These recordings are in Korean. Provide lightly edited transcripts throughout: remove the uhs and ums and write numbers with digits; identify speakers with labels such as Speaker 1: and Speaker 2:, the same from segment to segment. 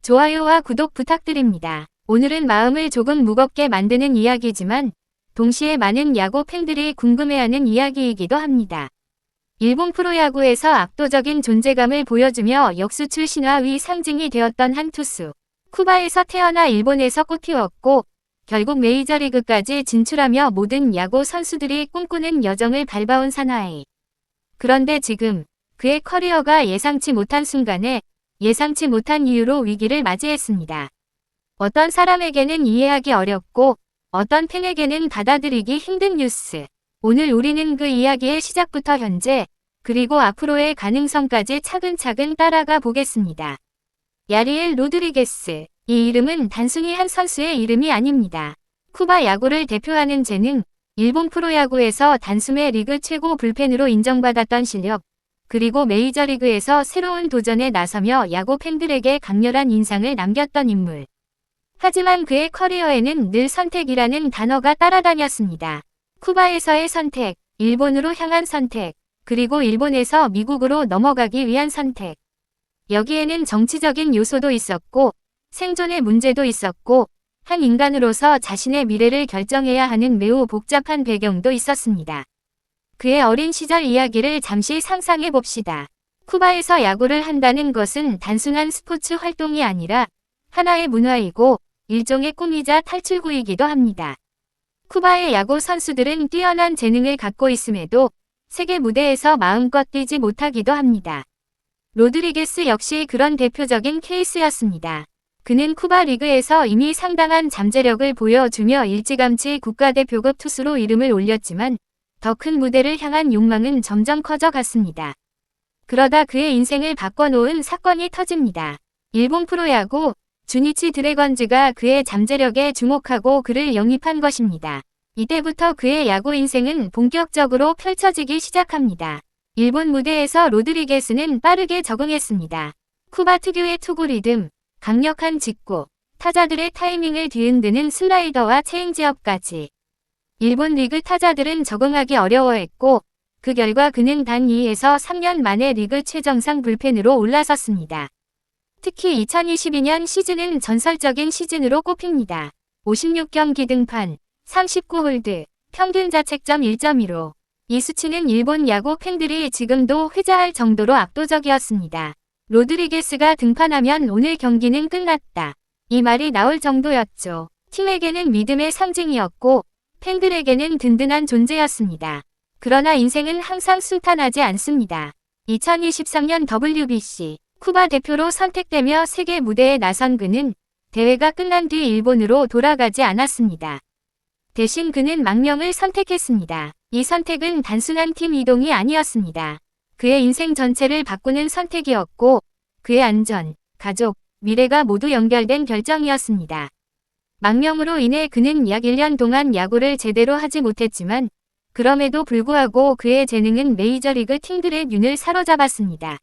Speaker 1: 좋아요와 구독 부탁드립니다. 오늘은 마음을 조금 무겁게 만드는 이야기지만 동시에 많은 야구 팬들이 궁금해하는 이야기이기도 합니다. 일본 프로야구에서 압도적인 존재감을 보여주며 역수출 신화의 상징이 되었던 한 투수. 쿠바에서 태어나 일본에서 꽃피웠고 결국 메이저리그까지 진출하며 모든 야구 선수들이 꿈꾸는 여정을 밟아온 사나이. 그런데 지금 그의 커리어가 예상치 못한 순간에 예상치 못한 이유로 위기를 맞이했습니다. 어떤 사람에게는 이해하기 어렵고 어떤 팬에게는 받아들이기 힘든 뉴스. 오늘 우리는 그 이야기의 시작부터 현재 그리고 앞으로의 가능성까지 차근차근 따라가 보겠습니다. 야리엘 로드리게스. 이 이름은 단순히 한 선수의 이름이 아닙니다. 쿠바 야구를 대표하는 재능, 일본 프로야구에서 단숨에 리그 최고 불펜으로 인정받았던 실력, 그리고 메이저리그에서 새로운 도전에 나서며 야구 팬들에게 강렬한 인상을 남겼던 인물. 하지만 그의 커리어에는 늘 선택이라는 단어가 따라다녔습니다. 쿠바에서의 선택, 일본으로 향한 선택, 그리고 일본에서 미국으로 넘어가기 위한 선택. 여기에는 정치적인 요소도 있었고 생존의 문제도 있었고 한 인간으로서 자신의 미래를 결정해야 하는 매우 복잡한 배경도 있었습니다. 그의 어린 시절 이야기를 잠시 상상해 봅시다. 쿠바에서 야구를 한다는 것은 단순한 스포츠 활동이 아니라 하나의 문화이고 일종의 꿈이자 탈출구이기도 합니다. 쿠바의 야구 선수들은 뛰어난 재능을 갖고 있음에도 세계 무대에서 마음껏 뛰지 못하기도 합니다. 로드리게스 역시 그런 대표적인 케이스였습니다. 그는 쿠바 리그에서 이미 상당한 잠재력을 보여주며 일찌감치 국가대표급 투수로 이름을 올렸지만 더 큰 무대를 향한 욕망은 점점 커져갔습니다. 그러다 그의 인생을 바꿔놓은 사건이 터집니다. 일본 프로야구 주니치 드래건즈가 그의 잠재력에 주목하고 그를 영입한 것입니다. 이때부터 그의 야구 인생은 본격적으로 펼쳐지기 시작합니다. 일본 무대에서 로드리게스는 빠르게 적응했습니다. 쿠바 특유의 투구 리듬, 강력한 직구, 타자들의 타이밍을 뒤흔드는 슬라이더와 체인지업까지. 일본 리그 타자들은 적응하기 어려워했고 그 결과 그는 단 2에서 3년 만에 리그 최정상 불펜으로 올라섰습니다. 특히 2022년 시즌은 전설적인 시즌으로 꼽힙니다. 56경기 등판, 39홀드, 평균 자책점 1.15. 이 수치는 일본 야구 팬들이 지금도 회자할 정도로 압도적이었습니다. 로드리게스가 등판하면 오늘 경기는 끝났다. 이 말이 나올 정도였죠. 팀에게는 믿음의 상징이었고 팬들에게는 든든한 존재였습니다. 그러나 인생은 항상 순탄하지 않습니다. 2023년 WBC 쿠바 대표로 선택되며 세계 무대에 나선 그는 대회가 끝난 뒤 일본으로 돌아가지 않았습니다. 대신 그는 망명을 선택했습니다. 이 선택은 단순한 팀 이동이 아니었습니다. 그의 인생 전체를 바꾸는 선택이었고 그의 안전, 가족, 미래가 모두 연결된 결정이었습니다. 망명으로 인해 그는 약 1년 동안 야구를 제대로 하지 못했지만 그럼에도 불구하고 그의 재능은 메이저리그 팀들의 눈을 사로잡았습니다.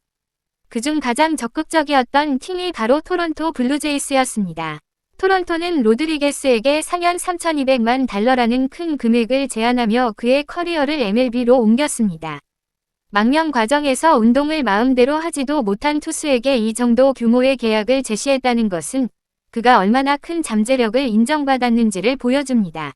Speaker 1: 그중 가장 적극적이었던 팀이 바로 토론토 블루제이스였습니다. 토론토는 로드리게스에게 4년 3,200만 달러라는 큰 금액을 제안하며 그의 커리어를 MLB로 옮겼습니다. 망명 과정에서 운동을 마음대로 하지도 못한 투수에게 이 정도 규모의 계약을 제시했다는 것은 그가 얼마나 큰 잠재력을 인정받았는지를 보여줍니다.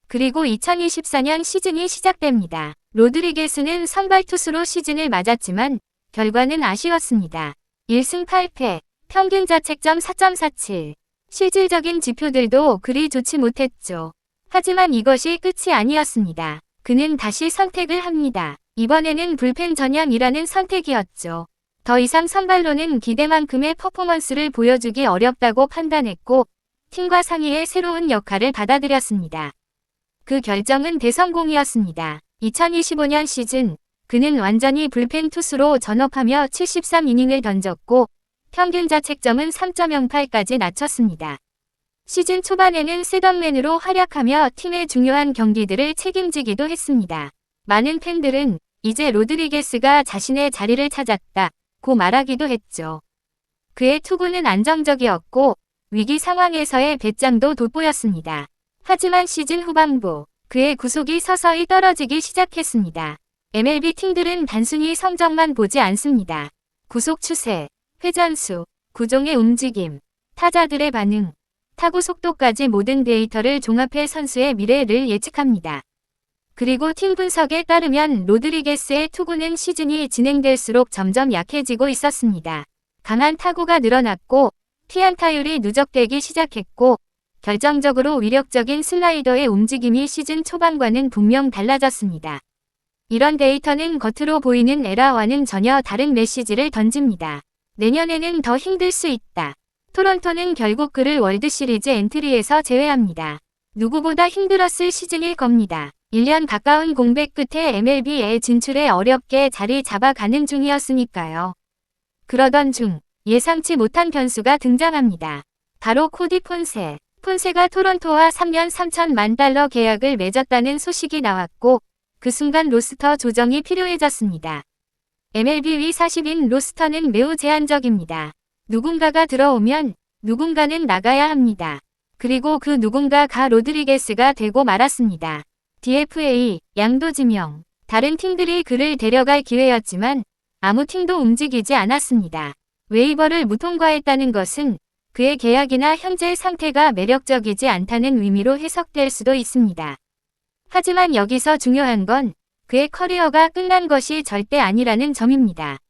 Speaker 1: 그리고 2024년 시즌이 시작됩니다. 로드리게스는 선발 투수로 시즌을 맞았지만 결과는 아쉬웠습니다. 1승 8패, 평균 자책점 4.47. 실질적인 지표들도 그리 좋지 못했죠. 하지만 이것이 끝이 아니었습니다. 그는 다시 선택을 합니다. 이번에는 불펜 전향이라는 선택이었죠. 더 이상 선발로는 기대만큼의 퍼포먼스를 보여주기 어렵다고 판단했고 팀과 상의의 새로운 역할을 받아들였습니다. 그 결정은 대성공이었습니다. 2025년 시즌 그는 완전히 불펜 투수로 전업하며 73이닝을 던졌고 평균 자책점은 3.08까지 낮췄습니다. 시즌 초반에는 셋업맨으로 활약하며 팀의 중요한 경기들을 책임지기도 했습니다. 많은 팬들은 이제 로드리게스가 자신의 자리를 찾았다고 말하기도 했죠. 그의 투구는 안정적이었고 위기 상황에서의 배짱도 돋보였습니다. 하지만 시즌 후반부 그의 구속이 서서히 떨어지기 시작했습니다. MLB 팀들은 단순히 성적만 보지 않습니다. 구속 추세, 회전수, 구종의 움직임, 타자들의 반응, 타구 속도까지 모든 데이터를 종합해 선수의 미래를 예측합니다. 그리고 팀 분석에 따르면 로드리게스의 투구는 시즌이 진행될수록 점점 약해지고 있었습니다. 강한 타구가 늘어났고 피안타율이 누적되기 시작했고 결정적으로 위력적인 슬라이더의 움직임이 시즌 초반과는 분명 달라졌습니다. 이런 데이터는 겉으로 보이는 에라와는 전혀 다른 메시지를 던집니다. 내년에는 더 힘들 수 있다. 토론토는 결국 그를 월드시리즈 엔트리에서 제외합니다. 누구보다 힘들었을 시즌일 겁니다. 1년 가까운 공백 끝에 MLB에 진출해 어렵게 자리 잡아가는 중이었으니까요. 그러던 중 예상치 못한 변수가 등장합니다. 바로 코디 폰세. 폰세가 토론토와 3년 3천만 달러 계약을 맺었다는 소식이 나왔고 그 순간 로스터 조정이 필요해졌습니다. MLB 위 40인 로스터는 매우 제한적입니다. 누군가가 들어오면 누군가는 나가야 합니다. 그리고 그 누군가가 로드리게스가 되고 말았습니다. DFA, 양도 지명. 다른 팀들이 그를 데려갈 기회였지만 아무 팀도 움직이지 않았습니다. 웨이버를 무통과했다는 것은 그의 계약이나 현재 상태가 매력적이지 않다는 의미로 해석될 수도 있습니다. 하지만 여기서 중요한 건 그의 커리어가 끝난 것이 절대 아니라는 점입니다.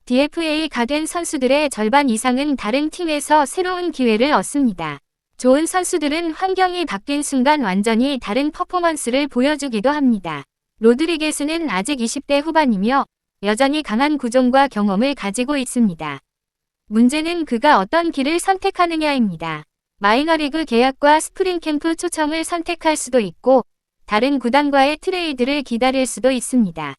Speaker 1: DFA가 된 선수들의 절반 이상은 다른 팀에서 새로운 기회를 얻습니다. 좋은 선수들은 환경이 바뀐 순간 완전히 다른 퍼포먼스를 보여주기도 합니다. 로드리게스는 아직 20대 후반이며 여전히 강한 구종과 경험을 가지고 있습니다. 문제는 그가 어떤 길을 선택하느냐입니다. 마이너리그 계약과 스프링 캠프 초청을 선택할 수도 있고 다른 구단과의 트레이드를 기다릴 수도 있습니다.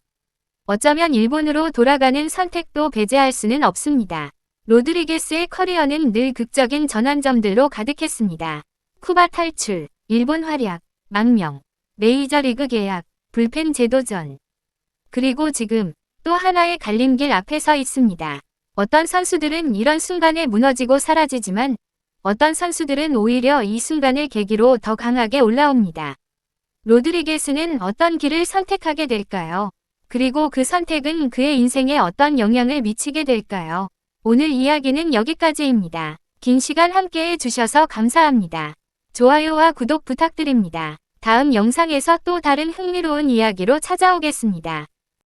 Speaker 1: 어쩌면 일본으로 돌아가는 선택도 배제할 수는 없습니다. 로드리게스의 커리어는 늘 극적인 전환점들로 가득했습니다. 쿠바 탈출, 일본 활약, 망명, 메이저리그 계약, 불펜 제도전. 그리고 지금 또 하나의 갈림길 앞에 서 있습니다. 어떤 선수들은 이런 순간에 무너지고 사라지지만 어떤 선수들은 오히려 이 순간을 계기로 더 강하게 올라옵니다. 로드리게스는 어떤 길을 선택하게 될까요? 그리고 그 선택은 그의 인생에 어떤 영향을 미치게 될까요? 오늘 이야기는 여기까지입니다. 긴 시간 함께해 주셔서 감사합니다. 좋아요와 구독 부탁드립니다. 다음 영상에서 또 다른 흥미로운 이야기로 찾아오겠습니다.